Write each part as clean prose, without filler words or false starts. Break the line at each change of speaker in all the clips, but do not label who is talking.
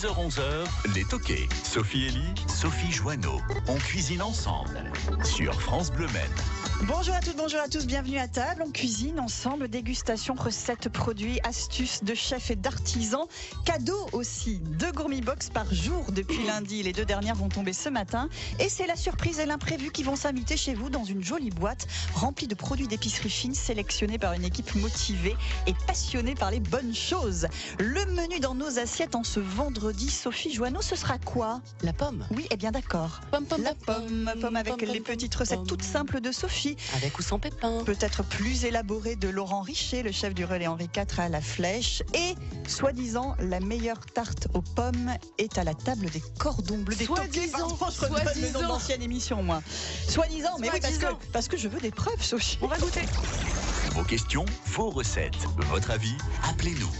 10h-11h, les toqués. Sophie Elie, Sophie Joanneau. On cuisine ensemble sur France Bleu Maine.
Bonjour à toutes, bonjour à tous, bienvenue à table. On cuisine ensemble, dégustation, recettes, produits, astuces de chefs et d'artisans. Cadeaux aussi, 2 Gourmet Box par jour depuis lundi. Les 2 dernières vont tomber ce matin. Et c'est la surprise et l'imprévu qui vont s'inviter chez vous dans une jolie boîte remplie de produits d'épicerie fine sélectionnés par une équipe motivée et passionnée par les bonnes choses. Le menu dans nos assiettes en ce vendredi, Sophie Joanneau, ce sera quoi?
La pomme.
Oui, eh bien d'accord. La pomme avec les petites recettes toutes simples de Sophie.
Avec ou sans pépins.
Peut-être plus élaboré de Laurent Richet, le chef du relais Henri IV à la Flèche. Et, soi-disant, la meilleure tarte aux pommes est à la table des cordons bleus. Des
Soi-disant.
Je redonne le nom d'ancienne émission, moi. Soi-disant, mais oui, parce que je veux des preuves, Sophie.
On va goûter.
Vos questions, vos recettes, votre avis, appelez-nous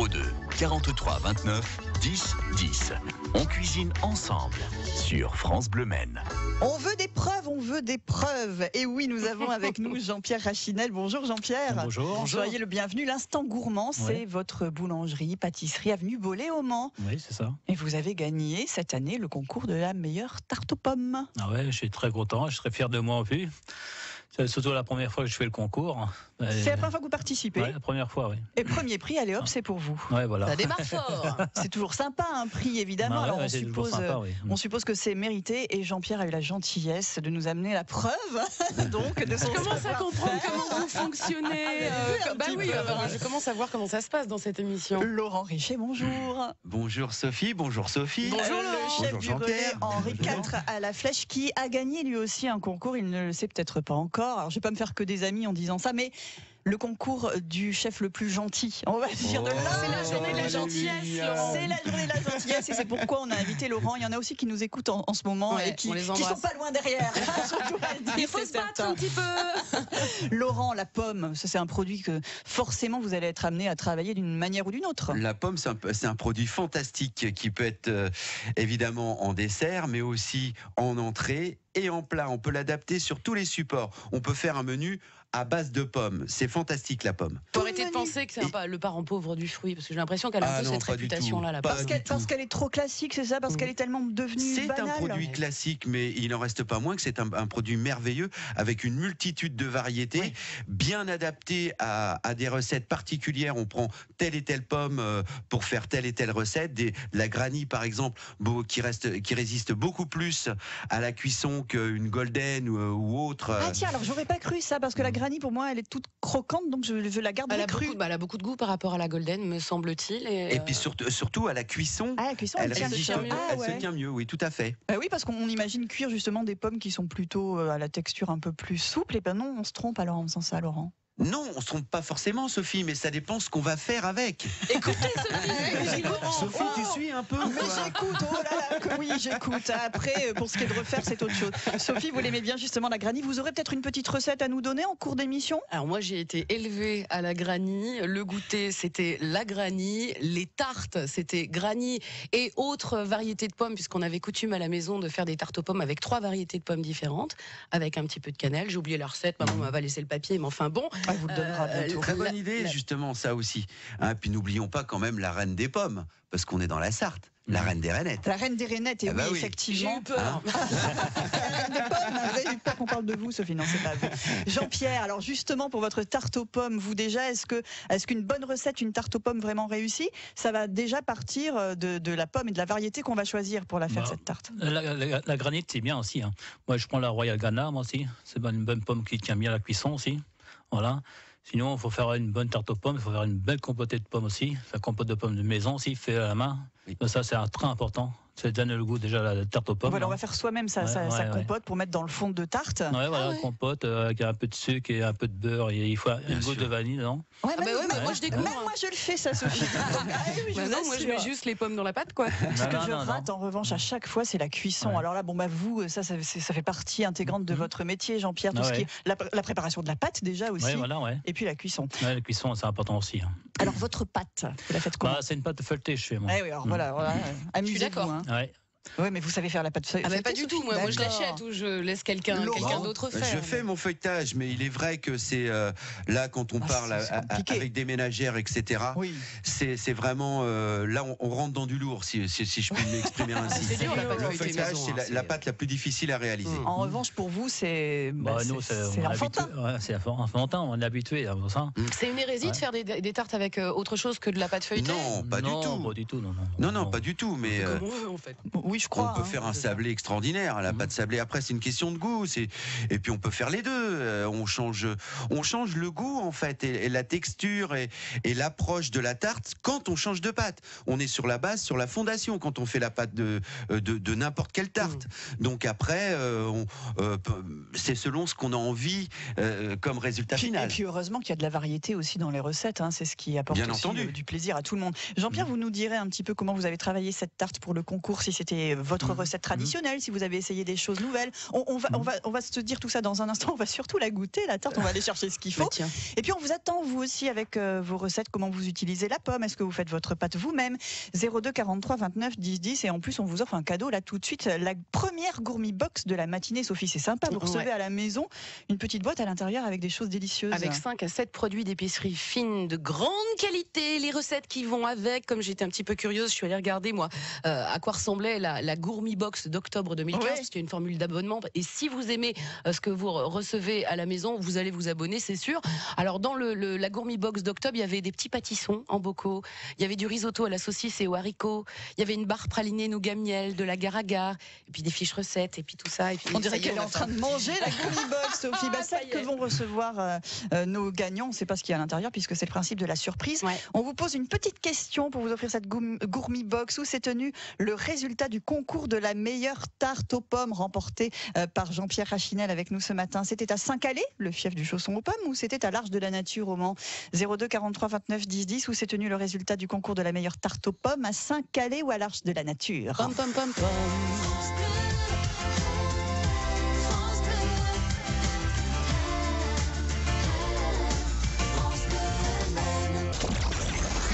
02 43 29 10 10. On cuisine ensemble sur France Bleu Maine.
On veut des preuves, on veut des preuves. Et oui, nous avons avec nous Jean-Pierre Rachinel. Bonjour Jean-Pierre.
Bonjour.
Soyez le bienvenu. L'Instant Gourmand, c'est votre boulangerie, pâtisserie, avenue Bollé au Mans.
Oui, c'est ça.
Et vous avez gagné cette année le concours de la meilleure tarte aux pommes.
Ah ouais, je suis très content, je serais fier de moi en plus. C'est surtout la première fois que je fais le concours.
C'est la première fois que vous participez?
Ouais, la première fois, oui.
Et premier prix, allez hop, c'est pour vous.
Ouais, voilà.
Ça démarre fort.
C'est toujours sympa, un prix évidemment.
Bah ouais,
Alors
ouais, c'est toujours sympa, oui.
on suppose que c'est mérité et Jean-Pierre a eu la gentillesse de nous amener la preuve donc de son
Je commence à comprendre
savoir-faire.
comment vous fonctionnez. Je commence à voir comment ça se passe dans cette émission.
Laurent Richet, bonjour.
Bonjour Sophie, bonjour Sophie.
Bonjour le chef
Bonjour
du relais
Jean-Pierre.
Henri IV à la Flèche qui a gagné lui aussi un concours, il ne le sait peut-être pas encore. Alors je vais pas me faire que des amis en disant ça, mais le concours du chef le plus gentil, on va dire de là.
C'est la journée de la gentillesse, Laurent.
C'est la journée de la gentillesse et c'est pourquoi on a invité Laurent. Il y en a aussi qui nous écoutent en ce moment
Ouais,
et qui
on les
sont
embrasse.
pas loin derrière. Surtout à le dire,
Il faut
c'est
se battre
certain.
un petit peu.
Laurent, la pomme, ça c'est un produit que forcément vous allez être amené à travailler d'une manière ou d'une autre.
La pomme, c'est un produit fantastique qui peut être évidemment en dessert, mais aussi en entrée et en plat. On peut l'adapter sur tous les supports. On peut faire un menu à base de pommes. C'est fantastique la pomme.
Faut arrêter de penser que c'est le parent pauvre du fruit, parce que j'ai l'impression qu'elle a un peu
non,
cette
pas du
réputation-là.
tout.
La
Pas
pomme.
du tout.
Parce qu'elle est trop classique, c'est ça? Parce qu'elle est tellement devenue
C'est
banale.
un produit classique, mais il n'en reste pas moins que c'est un produit merveilleux avec une multitude de variétés,
Oui.
bien adapté à des recettes particulières. On prend telle et telle pomme pour faire telle et telle recette. La granny, par exemple, qui résiste beaucoup plus à la cuisson qu'une golden ou autre.
Ah tiens, alors j'aurais pas cru ça, parce que la granny pour moi elle est toute croquante, donc je la garde
Elle a,
crue.
elle a beaucoup de goût par rapport à la golden, me semble-t-il.
Et puis surtout à la cuisson.
Ah, la cuisson,
Elle
elle tient
résiste,
mieux. Ah,
elle
ouais.
se tient mieux, oui, tout à fait.
Bah oui, parce qu'on imagine cuire justement des pommes qui sont plutôt à la texture un peu plus souple. Et ben non, on se trompe alors en faisant ça, Laurent.
Non, on se trompe pas forcément, Sophie, mais ça dépend ce qu'on va faire avec.
Écoutez, Sophie,
Sophie, tu suis un peu.
Mais j'écoute, oh là là, que oui, j'écoute. Après, pour ce qui est de refaire, c'est autre chose. Sophie, vous l'aimez bien justement la granny. Vous aurez peut-être une petite recette à nous donner en cours d'émission?
Alors moi j'ai été élevée à la granny, le goûter c'était la granny, les tartes c'était granny et autres variétés de pommes puisqu'on avait coutume à la maison de faire des tartes aux pommes avec 3 variétés de pommes différentes, avec un petit peu de cannelle. J'ai oublié la recette, maman m'avait laissé le papier, mais enfin bon.
Elle vous le donnera bientôt.
Très bonne idée, justement, ça aussi. Hein, puis n'oublions pas quand même la reine des pommes, parce qu'on est dans la Sarthe, la reine des rainettes.
La reine des rainettes, et
Ah bah
oui,
oui.
J'ai
effectivement.
eu peur.
La reine des pommes, vous avez eu peur qu'on parle de vous, Sophie? Non, c'est pas vous. Jean-Pierre, alors justement pour votre tarte aux pommes, vous déjà, est-ce qu'une bonne recette, une tarte aux pommes vraiment réussie, ça va déjà partir de la pomme et de la variété qu'on va choisir pour la faire, cette tarte?
La granite, c'est bien aussi. Hein. Moi, je prends la Royal Ghana, moi aussi. C'est une bonne pomme qui tient bien à la cuisson aussi. Voilà. Sinon, il faut faire une bonne tarte aux pommes, il faut faire une belle compotée de pommes aussi. La compote de pommes de maison aussi, fait à la main.
Oui.
Ça, c'est très important. Ça donne le goût déjà à la tarte aux pommes.
Voilà, on
hein.
va faire soi-même sa compote pour mettre dans le fond de tarte.
Ouais, voilà,
Ah ouais.
compote avec un peu de sucre et un peu de beurre. Et il faut une goutte
sûr.
de vanille, non?
Ouais,
Ah bah ouais, mais moi je découvre.
Même moi je le fais ça, Sophie. Ah oui, je
Bah
vous
non, moi je
assure.
mets juste les pommes dans la pâte quoi.
Ce que
Non,
je
non, non.
rate en revanche à chaque fois, c'est la cuisson.
Ouais.
Alors là, bon bah vous, ça fait partie intégrante de votre métier, Jean-Pierre, tout
Ah
ce qui
ouais.
est la préparation de la pâte déjà aussi,
Ouais, voilà, ouais.
et puis la cuisson.
Ouais, la cuisson, c'est important aussi. Hein.
Alors votre pâte, vous la faites comment?
Bah, c'est une pâte feuilletée, je fais moi.
Eh oui, alors voilà,
Je suis
amusez-vous.
d'accord.
Hein.
Ouais.
Oui, mais vous savez faire la pâte feuilletée?
Ah bah pas du tout, moi je
D'accord.
l'achète ou je laisse quelqu'un d'autre faire.
Je fais mon feuilletage, mais il est vrai que c'est là quand on parle avec des ménagères, etc.
Oui.
C'est vraiment là on rentre dans du lourd, si je puis m'exprimer ainsi.
C'est dur, la pâte
Le
feuilletée
feuilletage,
maison,
c'est la pâte la plus difficile à réaliser.
En revanche, pour vous, c'est
Nous,
c'est enfantin.
C'est enfantin, on est habitué à ça.
C'est une hérésie de faire des tartes avec autre chose que de la pâte feuilletée?
Non, pas du tout.
Pas du tout,
Non, pas du tout. Mais
Comme on veut en fait.
Oui, je crois.
on peut faire un sablé extraordinaire. La pâte sablée, après, c'est une question de goût. Et puis on peut faire les deux. On change le goût en fait et la texture et l'approche de la tarte quand on change de pâte. On est sur la base, sur la fondation quand on fait la pâte de n'importe quelle tarte. Donc après, c'est selon ce qu'on a envie comme résultat final.
Et puis heureusement qu'il y a de la variété aussi dans les recettes. C'est ce qui apporte
Bien
aussi
entendu.
du plaisir à tout le monde. Jean-Pierre, vous nous direz un petit peu comment vous avez travaillé cette tarte pour le concours, si c'était votre recette traditionnelle, si vous avez essayé des choses nouvelles. On va se dire tout ça dans un instant. On va surtout la goûter, la tarte. On va aller chercher ce qu'il faut.
Tiens.
Et puis on vous attend, vous aussi, avec vos recettes, comment vous utilisez la pomme. Est-ce que vous faites votre pâte vous-même? 02 43 29 10 10. Et en plus, on vous offre un cadeau là tout de suite. La première Gourmi Box de la matinée. Sophie, c'est sympa. Vous recevez à la maison une petite boîte à l'intérieur avec des choses délicieuses.
Avec 5 à 7 produits d'épicerie fine de grande qualité, les recettes qui vont avec. Comme j'étais un petit peu curieuse, je suis allée regarder moi à quoi ressemblait la Gourmi Box d'octobre 2015, parce qu'il y a une formule d'abonnement. Et si vous aimez ce que vous recevez à la maison, vous allez vous abonner, c'est sûr. Alors dans la Gourmi Box d'octobre, il y avait des petits pâtissons en bocaux, il y avait du risotto à la saucisse et aux haricots, il y avait une barre pralinée nougat miel, de l'agar-agar, et puis des fiches recettes, et puis tout ça. Et puis,
On dirait qu'elle est en train de manger la Gourmi Box, Sophie. Celle que vont recevoir nos gagnants, on ne sait pas ce qu'il y a à l'intérieur puisque c'est le principe de la surprise.
Ouais.
On vous pose une petite question pour vous offrir cette Gourmi Box où s'est tenu le résultat du concours de la meilleure tarte aux pommes remportée par Jean-Pierre Rachinel avec nous ce matin. C'était à Saint-Calais, le fief du Chausson aux pommes, ou c'était à l'Arche de la Nature au Mans? 02 43 29 10 10 où s'est tenu le résultat du concours de la meilleure tarte aux pommes, à Saint-Calais ou à l'Arche de la Nature?
Pom, pom, pom, pom.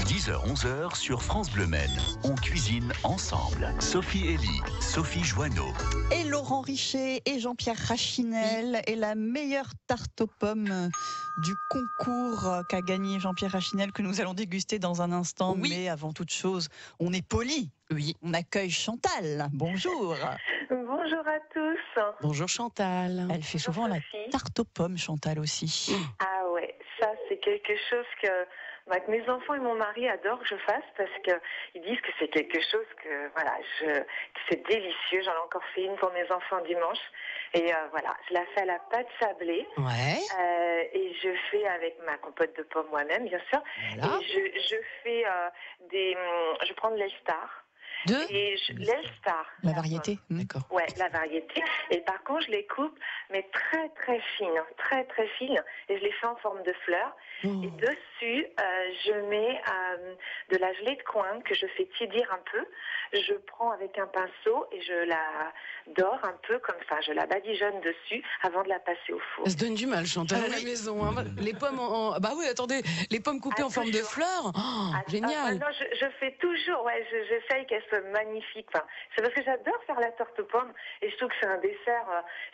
10h-11h sur France Bleu Maine. On cuisine ensemble. Sophie Elie, Sophie Joanneau.
Et Laurent Richer et Jean-Pierre Rachinel et la meilleure tarte aux pommes du concours qu'a gagné Jean-Pierre Rachinel, que nous allons déguster dans un instant.
Oui.
Mais avant toute chose, on est poli.
Oui.
On accueille Chantal. Bonjour.
Bonjour à tous.
Bonjour Chantal.
Elle fait souvent la
Sophie.
tarte aux pommes, Chantal aussi.
Ah ouais, ça c'est quelque chose que mes enfants et mon mari adorent que je fasse parce qu'ils disent que c'est quelque chose que c'est délicieux. J'en ai encore fait une pour mes enfants dimanche et je la fais à la pâte sablée.
Ouais.
Et je fais avec ma compote de pommes moi-même bien sûr.
Voilà.
Et je fais je prends de l'Elstar. Et l'Elstar.
La variété.
D'accord.
Ouais, la variété. Et par contre, je les coupe, mais très très fines, très très fines. Et je les fais en forme de fleurs.
Oh.
Et dessus, je mets de la gelée de coin que je fais tiédir un peu. Je prends avec un pinceau et je la dore un peu comme ça. Je la badigeonne dessus avant de la passer au four.
Ça se donne du mal, Chantal, à la maison. Hein. Les pommes Bah oui, attendez, les pommes coupées en forme de fleurs. Oh, génial.
Non, je fais toujours, j'essaye qu'elles soient magnifiques. Enfin, c'est parce que j'adore faire la tarte aux pommes et je trouve que c'est un dessert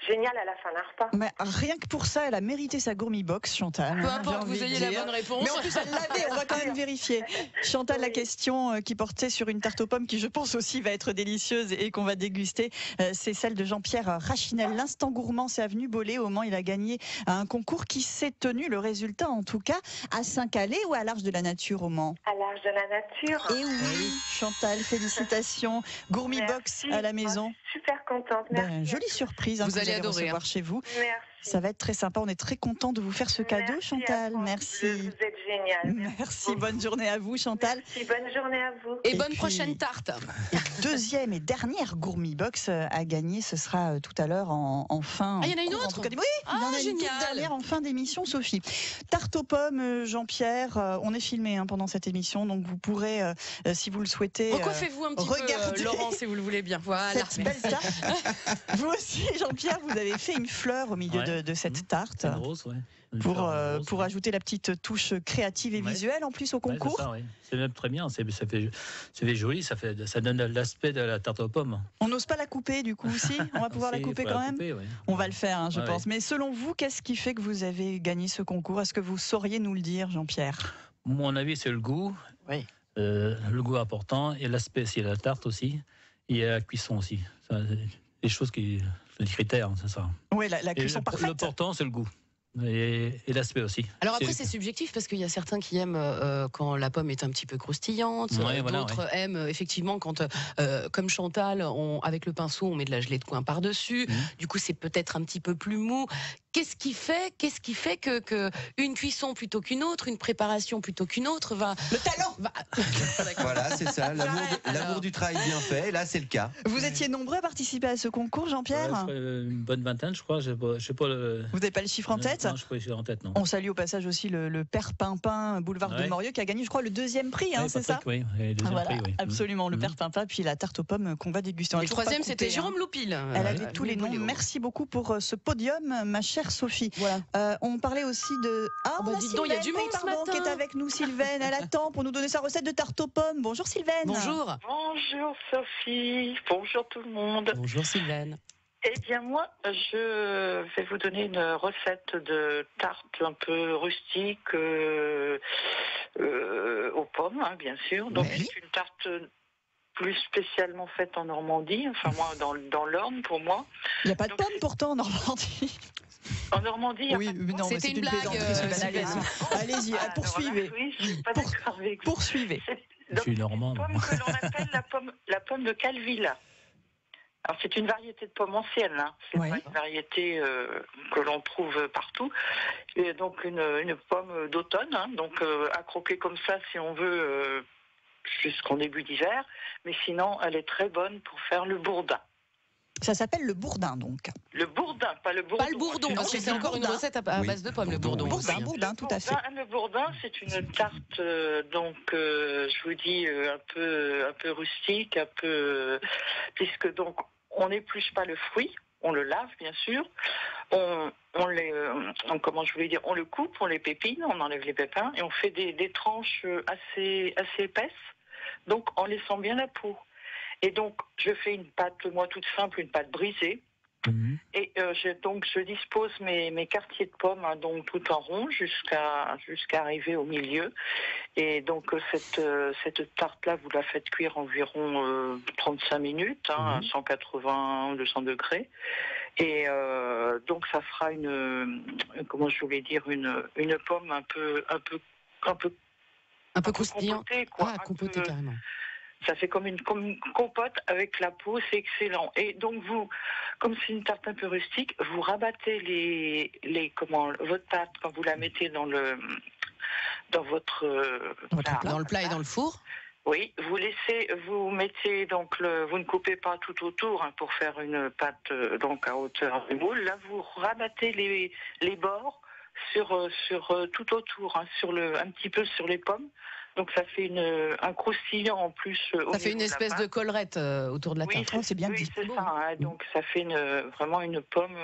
génial à la fin d'un repas.
Mais rien que pour ça, elle a mérité sa Gourmi Box, Chantal.
Peu importe, vous ayez la bonne réponse.
Mais en plus, elle l'avait, on va quand même vérifier. Chantal, la question qui portait sur une tarte aux pommes qui, je pense aussi, va être délicieuse et qu'on va déguster, c'est celle de Jean-Pierre Rachinel. L'instant gourmand, c'est avenue Bollé. Au Mans, il a gagné un concours qui s'est tenu, le résultat en tout cas, à Saint-Calais ou à l'Arche de la Nature au Mans?
À l'Arche de la Nature.
Et oui, Chantal, félicitations. Gourmi Box à la maison.
Moi, je suis super contente. Merci.
Jolie surprise
Vous
que
allez adorer,
recevoir chez vous.
Merci.
Ça va être très sympa. On est très content de vous faire ce cadeau,
Merci
Chantal.
à vous.
Merci.
Vous êtes génial.
Merci. Bonne journée à vous, Chantal.
Merci, bonne journée à vous.
Et
Et
bonne
puis-
prochaine tarte.
Deuxième et dernière Gourmi Box à gagner, ce sera tout à l'heure en fin.
Ah, il y en a une
en
autre
tout cas, oui, il y en a une toute
génial.
dernière en fin d'émission, Sophie. Tarte aux pommes, Jean-Pierre. On est filmé pendant cette émission, donc vous pourrez, si vous le souhaitez,
Recoiffez-vous un petit peu,
regardez
Laurent, si vous le voulez bien. Voilà.
cette belle c'est ça. Vous aussi, Jean-Pierre, vous avez fait une fleur au milieu de cette tarte.
Une rose, ouais.
Pour ajouter la petite touche créative et visuelle en plus au concours.
C'est ça, oui. C'est même très bien, ça fait joli, ça donne l'aspect de la tarte aux pommes.
On n'ose pas la couper du coup aussi. On va pouvoir la couper quand même. On va le faire, hein, je pense. Mais selon vous, qu'est-ce qui fait que vous avez gagné ce concours? Est-ce que vous sauriez nous le dire, Jean-Pierre?
Mon avis, c'est le goût.
Oui.
Le goût important et l'aspect, c'est la tarte aussi. Et la cuisson aussi. Ça, les choses les critères, c'est ça.
Oui, la cuisson parfaite.
L'important, c'est le goût. Et l'aspect aussi.
Alors après c'est subjectif parce qu'il y a certains qui aiment quand la pomme est un petit peu croustillante, d'autres aiment effectivement quand comme Chantal, avec le pinceau on met de la gelée de coin par-dessus, du coup c'est peut-être un petit peu plus mou. Qu'est-ce qui fait que une cuisson plutôt qu'une autre, une préparation plutôt qu'une autre va...
Le talent
Voilà, c'est ça, l'amour du travail bien fait, et là c'est le cas.
Vous étiez nombreux à participer à ce concours, Jean-Pierre?
Une bonne vingtaine, je crois. Je sais pas
Vous n'avez pas le chiffre en tête?
Non, je n'ai pas le chiffre en tête, non.
On salue au passage aussi le père Pimpin, boulevard de Morieux, qui a gagné, je crois, le 2e prix, hein, c'est ça?
Oui, le 2e prix, oui.
Absolument, le père Pimpin, puis la tarte aux pommes qu'on va déguster.
Le 3e, c'était Jérôme Loupil.
Elle avait tous les noms. Merci beaucoup pour ce podium, ma chère Sophie. Voilà. On parlait aussi de...
dis-donc, il y a du monde ce matin
qui est avec nous, Sylvaine. Elle attend pour nous donner sa recette de tarte aux pommes. Bonjour Sylvaine.
Bonjour.
Bonjour Sophie. Bonjour tout le monde.
Bonjour Sylvaine.
Eh bien moi, je vais vous donner une recette de tarte un peu rustique aux pommes, hein, bien sûr. Donc c'est une tarte plus spécialement faite en Normandie. Enfin moi, dans l'Orne pour moi.
Il n'y a pas de pommes pourtant en Normandie.
En Normandie,
oui, non,
c'était une blague.
Allez-y, poursuivez.
Oui, je suis pas d'accord avec vous.
Poursuivez.
Je suis normand.
C'est une pomme que l'on appelle la pomme de Calville. Alors c'est une variété de pomme ancienne, hein. C'est pas une variété que l'on trouve partout. Et donc une pomme d'automne, hein. Donc à croquer comme ça si on veut jusqu'en début d'hiver. Mais sinon, elle est très bonne pour faire le bourdin.
Ça s'appelle le bourdin, donc.
Le bourdin, pas le bourdon.
Pas le bourdon, parce que c'est encore une recette à base de pommes, le bourdon.
Bourdin, tout à fait.
Le bourdin, c'est une tarte, je vous dis, un peu rustique, puisque donc, on n'épluche pas le fruit, on le lave, bien sûr. On le coupe, on les pépine, on enlève les pépins, et on fait des tranches assez épaisses, donc en laissant bien la peau. Et donc, je fais une pâte, moi, toute simple, une pâte brisée. Et je dispose mes quartiers de pommes, hein, donc tout en rond, jusqu'à arriver au milieu. Et donc, cette tarte-là, vous la faites cuire environ 35 minutes, hein, à 180, 200 degrés. Et donc, ça fera une pomme un peu
croustillante. Compotée carrément.
Ça fait comme une compote avec la peau, c'est excellent. Et donc vous, comme c'est une tarte un peu rustique, vous rabattez votre pâte quand vous la mettez dans le
plat et dans le four.
Oui, vous mettez donc vous ne coupez pas tout autour, hein, pour faire une pâte donc à hauteur du moule. Là, vous rabattez les bords sur tout autour, hein, un petit peu sur les pommes. Donc ça fait un croustillant en plus.
Ça fait une espèce de collerette autour de la tarte.
C'est bien dit.
Oui, c'est ça. Hein, donc ça fait vraiment une pomme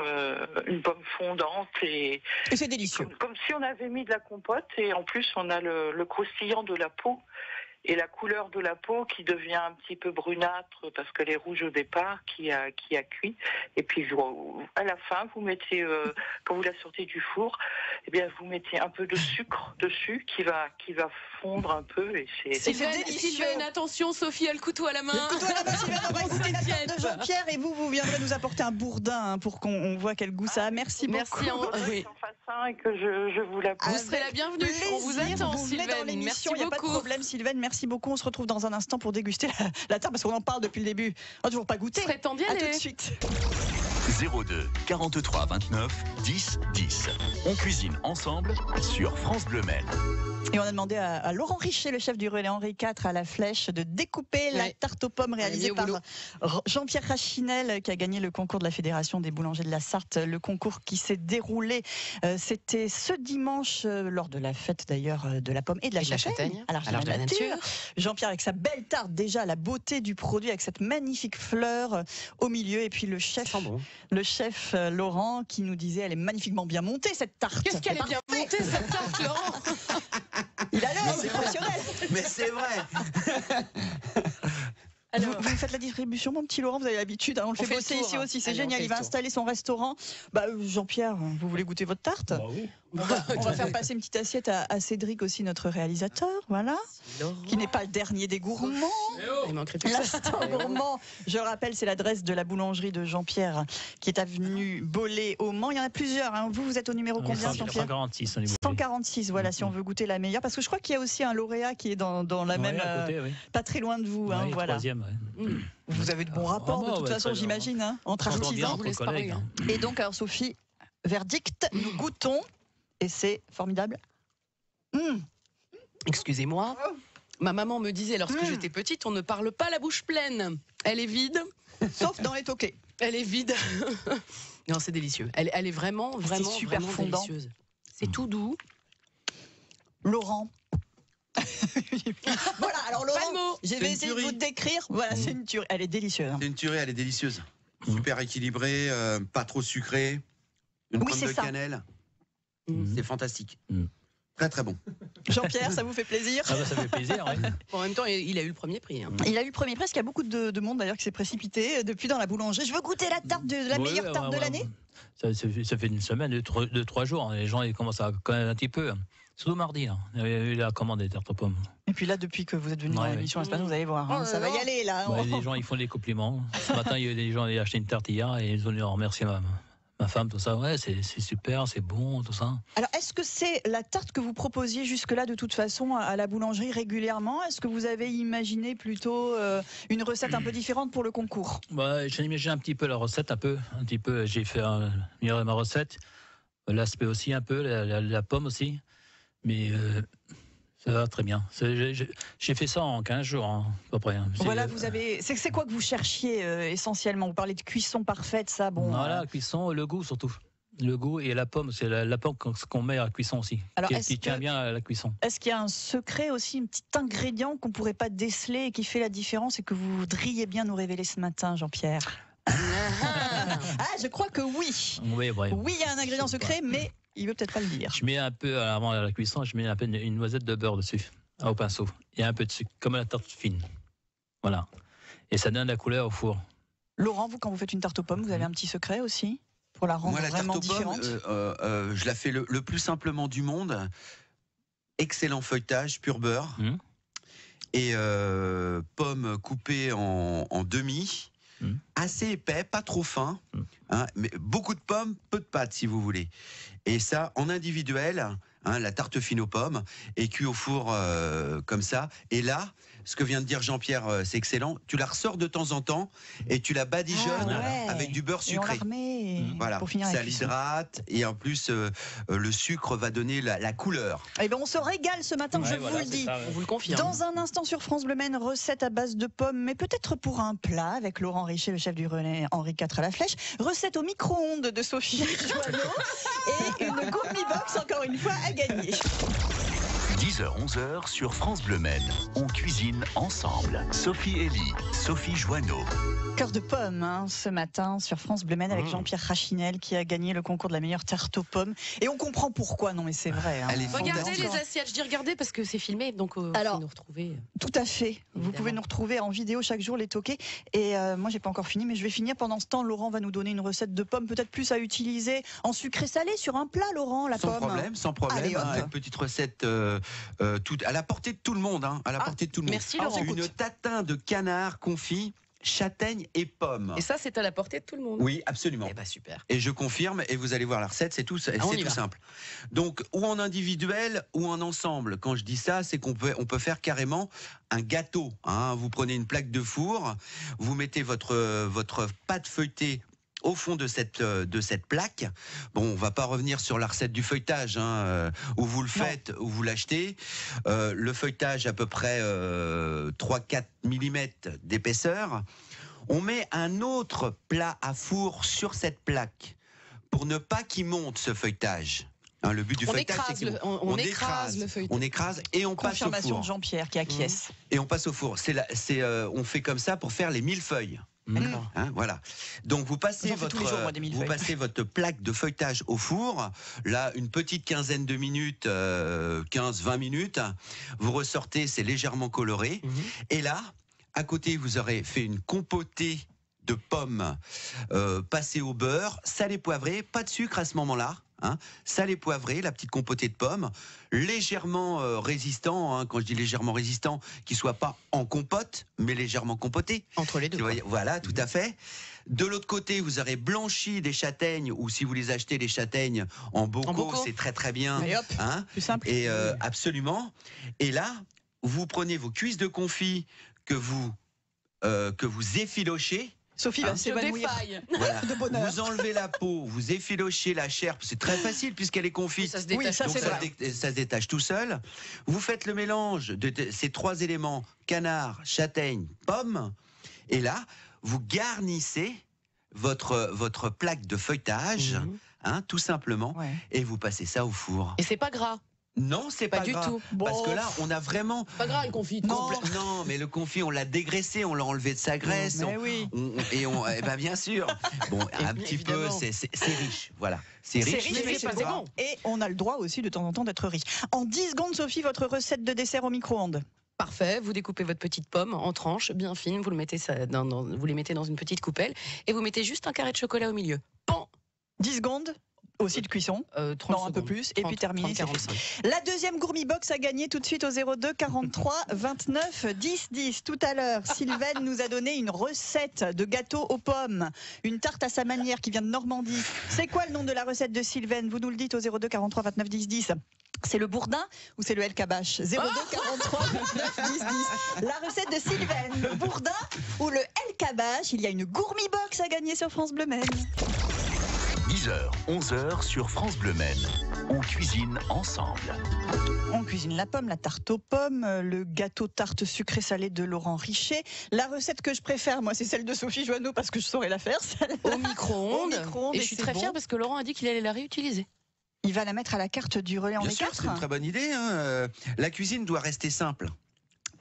fondante et
c'est délicieux.
Comme si on avait mis de la compote, et en plus on a le croustillant de la peau et la couleur de la peau qui devient un petit peu brunâtre parce qu'elle est rouge au départ, qui a cuit. Et puis à la fin, vous mettez, quand vous la sortez du four, eh bien vous mettez un peu de sucre dessus qui va fondre un peu, et c'est
délicieux. Sylvaine, attention, Sophie a le couteau à la main.
Le couteau à la main, Sylvaine, on va écouter la tarte de Jean-Pierre, et vous viendrez nous apporter un bourdin, hein, pour qu'on voit quel goût ça a. Merci beaucoup.
Merci. Et que je vous la
Vous serez la bienvenue. On vous attend, Sylvaine. Merci beaucoup.
Il n'y a pas de problème, Sylvaine. Merci beaucoup. On se retrouve dans un instant pour déguster la tarte, parce qu'on en parle depuis le début. On n'a toujours pas goûté.
Ce serait temps d'y aller.
À tout de suite.
02 43 29 10 10. On cuisine ensemble sur France Bleu Maine.
Et on a demandé à Laurent Richet, le chef du relais Henri IV à la Flèche, de découper la tarte aux pommes réalisée par Jean-Pierre Rachinel, qui a gagné le concours de la Fédération des boulangers de la Sarthe. Le concours qui s'est déroulé, c'était ce dimanche, lors de la fête d'ailleurs de la pomme et de la châtaigne, à l'Arche de la Nature. Jean-Pierre avec sa belle tarte, déjà la beauté du produit, avec cette magnifique fleur au milieu. Et puis le chef Laurent qui nous disait, elle est magnifiquement bien montée cette tarte.
Qu'est-ce qu'elle est bien montée cette tarte, Laurent?
Il a l'air professionnel.
Mais c'est vrai.
Alors, vous faites la distribution, mon petit Laurent, vous avez l'habitude, on le fait bosser ici aussi, c'est génial, il va installer son restaurant. Jean-Pierre, vous voulez goûter votre tarte?
Oui.
On va faire passer une petite assiette à Cédric aussi, notre réalisateur, voilà, qui n'est pas le dernier des gourmands.
Il manquerait tout ça.
L'instant gourmand, je rappelle, c'est l'adresse de la boulangerie de Jean-Pierre, qui est avenue Bollé au Mans. Il y en a plusieurs, hein. Vous êtes au numéro combien, Jean-Pierre?
146.
146, voilà, si on veut goûter la meilleure, parce que je crois qu'il y a aussi un lauréat qui est dans la même,
à côté,
pas très loin de vous, hein, voilà.
Troisième,
Vous avez de bons rapports, de toute façon, j'imagine, hein, entre artisans. Et donc, alors Sophie, verdict, nous goûtons, et c'est formidable.
Excusez-moi. Ma maman me disait lorsque j'étais petite, on ne parle pas la bouche pleine. Elle est vide.
Sauf dans les toquets.
Elle est vide. Non, c'est délicieux. Elle est vraiment
super
vraiment
fondant.
délicieuse. C'est tout doux.
Laurent. Voilà, alors Laurent, je vais essayer de vous décrire. Voilà, c'est une tuerie. Elle est délicieuse.
C'est une tuerie, elle est délicieuse. Super équilibrée, pas trop sucrée. Une pointe de cannelle. C'est fantastique. Très très bon.
Jean-Pierre, ça vous fait plaisir?
Ça fait plaisir, oui.
En même temps, il a eu le premier prix. Hein.
Il a eu le premier prix, parce qu'il y a beaucoup de monde d'ailleurs qui s'est précipité depuis dans la boulangerie. Je veux goûter la tarte de la meilleure tarte de l'année.
Ça fait une semaine, 2-3 jours. Les gens ils commencent à connaître un petit peu. Surtout mardi, hein. Il y a eu la commande des tartes aux pommes.
Et puis là, depuis que vous êtes venu dans l'émission Espagne, vous allez voir, hein, ça va y aller là.
Les gens ils font des compliments. Ce matin, il y a eu des gens qui ont acheté une tarte hier et ils ont dû en remercier ma femme, tout ça. Ouais, c'est super, c'est bon, tout ça.
Alors, est-ce que c'est la tarte que vous proposiez jusque-là de toute façon à la boulangerie régulièrement? Est-ce que vous avez imaginé plutôt une recette un peu différente pour le concours?
J'ai imaginé un petit peu la recette, un petit peu. J'ai fait ma recette, l'aspect aussi un peu, la pomme aussi. Mais ça va très bien. J'ai fait ça en 15 jours, hein, à peu près.
Voilà, c'est quoi que vous cherchiez essentiellement? Vous parlez de cuisson parfaite, ça, bon.
Voilà, la cuisson, le goût surtout. Le goût et la pomme, c'est la pomme qu'on met à la cuisson aussi. Alors, qui tient bien à la cuisson. Est-ce
qu'il y a un secret aussi, un petit ingrédient qu'on ne pourrait pas déceler et qui fait la différence et que vous voudriez bien nous révéler ce matin, Jean-Pierre? Je crois que oui. Oui, il y a un ingrédient secret, mais il veut peut-être pas le dire.
Je mets un peu, avant la cuisson, je mets un peu une noisette de beurre dessus, au pinceau. Et un peu de sucre, comme la tarte fine. Voilà. Et ça donne la couleur au four.
Laurent, vous, quand vous faites une tarte aux pommes, vous avez un petit secret aussi pour la rendre vraiment différente?
Je la fais le plus simplement du monde. Excellent feuilletage, pur beurre. Et pommes coupées en demi. Assez épais, pas trop fin, hein, mais beaucoup de pommes, peu de pâte si vous voulez. Et ça en individuel, hein, la tarte fine aux pommes, et cuit au four comme ça. Et là, ce que vient de dire Jean-Pierre, c'est excellent. Tu la ressors de temps en temps et tu la badigeonnes avec du beurre sucré. Voilà, ça l'hydrate et en plus le sucre va donner la couleur.
Eh ben on se régale ce matin, je vous le dis.
On vous le confirme.
Dans un instant sur France Bleu Maine, recette à base de pommes, mais peut-être pour un plat avec Laurent Richet, le chef du relais Henri IV à la Flèche. Recette au micro-ondes de Sophie Joanneau et une gourmet box encore une fois à gagner.
10h-11h sur France Bleu Maine. On cuisine ensemble. Sophie Elie, Sophie Joanneau.
Cœur de pomme, hein, ce matin sur France Bleu Maine avec Jean-Pierre Rachinel qui a gagné le concours de la meilleure tarte aux pommes. Et on comprend pourquoi, non mais c'est vrai. Hein.
Regardez les assiettes, je dis regardez parce que c'est filmé, donc
alors,
vous nous retrouver.
Tout à fait. Vous pouvez nous retrouver en vidéo chaque jour, les toqués. Et moi, j'ai pas encore fini, mais je vais finir. Pendant ce temps, Laurent va nous donner une recette de pommes, peut-être plus à utiliser en sucré-salé sur un plat, Laurent, la pomme.
Sans problème. Allez, une petite recette à la portée de tout le monde. Hein, à la portée de tout le monde.
Merci Laurent.
Une tatin de canard confit, châtaigne et pommes.
Et ça, c'est à la portée de tout le monde?
Oui, absolument.
Eh ben, super.
Et je confirme, et vous allez voir la recette, c'est tout simple. Donc, ou en individuel, ou en ensemble. Quand je dis ça, c'est qu'on peut faire carrément un gâteau. Hein. Vous prenez une plaque de four, vous mettez votre pâte feuilletée au fond de cette plaque. Bon, on va pas revenir sur la recette du feuilletage, hein, où vous le faites, où vous l'achetez. Le feuilletage à peu près 3-4 mm d'épaisseur. On met un autre plat à four sur cette plaque pour ne pas qu'il monte ce feuilletage. Hein, le but du feuilletage, c'est
qu'on écrase le feuilletage.
On écrase et on passe au four.
Confirmation de Jean-Pierre qui acquiesce.
Et on passe au four. On fait comme ça pour faire les millefeuilles. Hein, voilà. Donc vous passez votre plaque de feuilletage au four. Là, une petite quinzaine de minutes, 15-20 minutes. Vous ressortez, c'est légèrement coloré. Et là, à côté, vous aurez fait une compotée de pommes passées au beurre, salé poivré, pas de sucre à ce moment-là. Hein, salé poivré, la petite compotée de pommes, légèrement résistant, hein, quand je dis légèrement résistant, qu'il soit pas en compote, mais légèrement compoté.
Entre les deux.
Voilà, tout à fait. De l'autre côté, vous aurez blanchi des châtaignes, ou si vous les achetez, les châtaignes en bocaux, c'est très très bien.
Et hop,
hein,
plus simple.
Et absolument. Et là, vous prenez vos cuisses de confit que vous efficochez.
Sophie va s'évanouir de bonheur.
Vous enlevez la peau, vous effilochez la chair, c'est très facile puisqu'elle est confite.
Ça se détache,
donc
ça se détache tout seul. Vous faites le mélange de ces trois éléments, canard, châtaigne, pomme, et là, vous garnissez votre plaque de feuilletage, hein, tout simplement, et vous passez ça au four.
Et c'est pas gras.
Non, c'est pas
du
gras,
tout.
Parce que là, on a vraiment...
Pas gras, le confit.
Non, mais le confit, on l'a dégraissé, on l'a enlevé de sa graisse. Eh ben bien sûr. Bon, un petit peu, c'est riche. Voilà. C'est riche,
mais c'est bon. Et on a le droit aussi de temps en temps d'être riche. En 10 secondes, Sophie, votre recette de dessert au micro-ondes.
Parfait, vous découpez votre petite pomme en tranches bien fines, vous les mettez dans une petite coupelle et vous mettez juste un carré de chocolat au milieu. Pan.
10 secondes. Aussi de cuisson, non, un peu plus, 30, et puis terminé. 30, la deuxième Gourmi Box a gagné tout de suite au 02 43 29 10 10. Tout à l'heure, Sylvaine nous a donné une recette de gâteau aux pommes, une tarte à sa manière qui vient de Normandie. C'est quoi le nom de la recette de Sylvaine? Vous nous le dites au 02 43 29 10 10. C'est le bourdin ou c'est le El Kabash? 02 43 29 10 10. La recette de Sylvaine, le bourdin ou le El Kabash? Il y a une Gourmi Box à gagner sur France Bleu Maine.
10h, 11h sur France Bleu Maine. On cuisine ensemble.
On cuisine la pomme, la tarte aux pommes, le gâteau tarte sucré salé de Laurent Richet. La recette que je préfère, moi, c'est celle de Sophie Joanneau parce que je saurais la faire.
Au micro-ondes. Et je suis très fière parce que Laurent a dit qu'il allait la réutiliser.
Il va la mettre à la carte du relais en
Bien sûr,
quatre.
c'est une très bonne idée. Hein. La cuisine doit rester simple.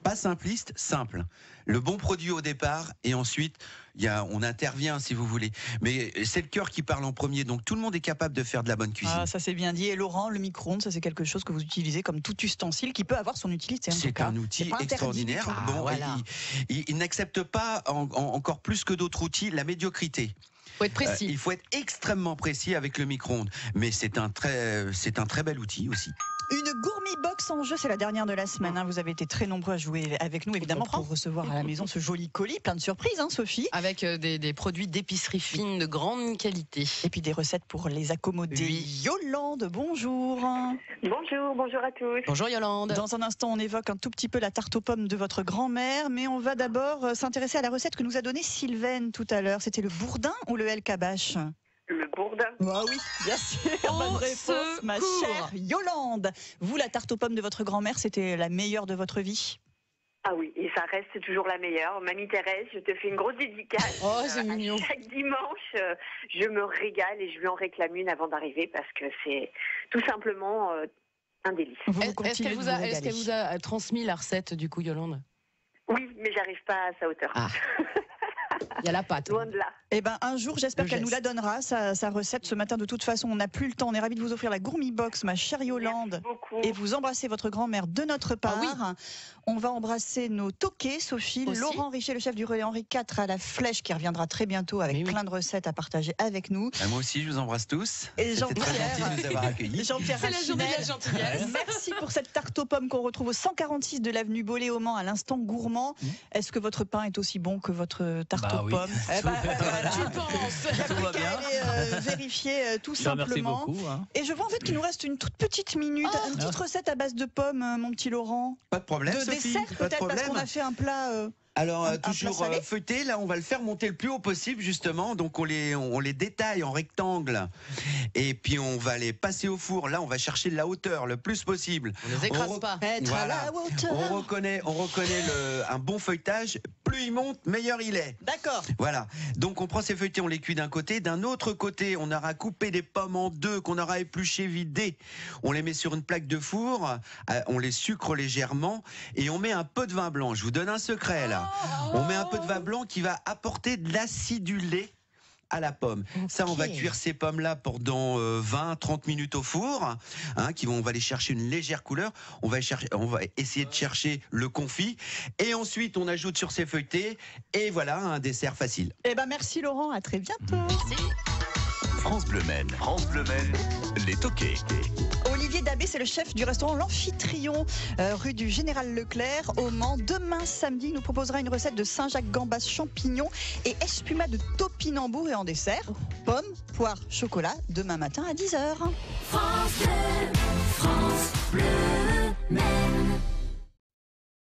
Pas simpliste, simple. Le bon produit au départ et ensuite on intervient si vous voulez. Mais c'est le cœur qui parle en premier, donc tout le monde est capable de faire de la bonne cuisine.
Ah, ça c'est bien dit. Et Laurent, le micro-ondes, ça c'est quelque chose que vous utilisez comme tout ustensile qui peut avoir son utilité.
C'est un outil extraordinaire. Il n'accepte pas encore plus que d'autres outils la médiocrité.
Faut être précis.
Il faut être extrêmement précis avec le micro-ondes. Mais c'est un très bel outil aussi.
Une Gourmi Box en jeu, c'est la dernière de la semaine. Hein. Vous avez été très nombreux à jouer avec nous, évidemment, pour recevoir à la maison ce joli colis. Plein de surprises, hein, Sophie.
Avec des produits d'épicerie fine de grande qualité.
Et puis des recettes pour les accommoder. Yolande, bonjour.
Bonjour à tous.
Bonjour Yolande.
Dans un instant, on évoque un tout petit peu la tarte aux pommes de votre grand-mère, mais on va d'abord s'intéresser à la recette que nous a donnée Sylvaine tout à l'heure. C'était le bourdin ou le El Kabash?
Le bourdin.
Ah oui, bien sûr. Bonne réponse, ma chère Yolande. Vous, la tarte aux pommes de votre grand-mère, c'était la meilleure de votre vie?
Ah oui, et ça reste toujours la meilleure. Mamie Thérèse, je te fais une grosse dédicace.
Oh, c'est mignon.
Chaque dimanche, je me régale et je lui en réclame une avant d'arriver parce que c'est tout simplement un délice.
Est-ce qu'elle vous a transmis la recette du coup, Yolande?
Oui, mais j'arrive pas à sa hauteur.
Ah. Il y a la pâte.
Loin de là.
Eh ben, un jour, j'espère qu'elle nous la donnera, sa recette. Ce matin, de toute façon, on n'a plus le temps. On est ravis de vous offrir la Gourmi Box, ma chère Yolande. Et vous embrassez votre grand-mère de notre part.
Oui.
On va embrasser nos toqués, Sophie.
Aussi.
Laurent Richet, le chef du relais Henri IV à la Flèche, qui reviendra très bientôt avec plein de recettes à partager avec nous.
Moi aussi, je vous embrasse tous.
Et
C'était très gentil de nous avoir accueillis.
Jean-Pierre
C'est la journée de la
Rachinel.
gentillesse.
Merci pour cette tarte aux pommes qu'on retrouve au 146 de l'avenue Bollé au Mans à l'instant gourmand. Est-ce que votre pain est aussi bon que votre tarte aux pommes?
Tu penses?
Tout va bien. Vérifier tout simplement.
Merci beaucoup. Hein.
Et je vois en fait qu'il nous reste une toute petite minute, une petite recette à base de pommes, mon petit Laurent.
Pas de problème,
De
Sophie.
dessert
Pas de
peut-être parce
problème.
qu'on a fait un plat
Alors,
Un
toujours
plat salé
feuilleté, là, on va le faire monter le plus haut possible, justement. Donc, on les détaille en rectangle. Et puis, on va les passer au four. Là, on va chercher de la hauteur le plus possible.
On les écrase pas.
Être à la hauteur.
On reconnaît un bon feuilletage. Plus il monte, meilleur il est.
D'accord.
Voilà. Donc, on prend ces feuilletés, on les cuit d'un côté. D'un autre côté, on aura coupé des pommes en deux, qu'on aura épluchées, vidées. On les met sur une plaque de four. On les sucre légèrement. Et on met un peu de vin blanc. Je vous donne un secret, là. On met un peu de vin blanc qui va apporter de l'acidulé à la pomme. Ça, on va cuire ces pommes-là pendant 20-30 minutes au four. On va aller chercher une légère couleur. On va essayer de chercher le confit. Et ensuite, on ajoute sur ces feuilletés. Et voilà, un dessert facile.
Eh ben, merci Laurent, à très bientôt.
Merci.
France Bleu Maine. France Bleu Maine, les toqués.
Olivier Dabé, c'est le chef du restaurant L'Amphitryon, rue du Général Leclerc, au Mans. Demain, samedi, il nous proposera une recette de Saint-Jacques gambas champignons et espuma de topinambour. Et en dessert, pommes, poires, chocolat, demain matin à 10h.
France Bleu.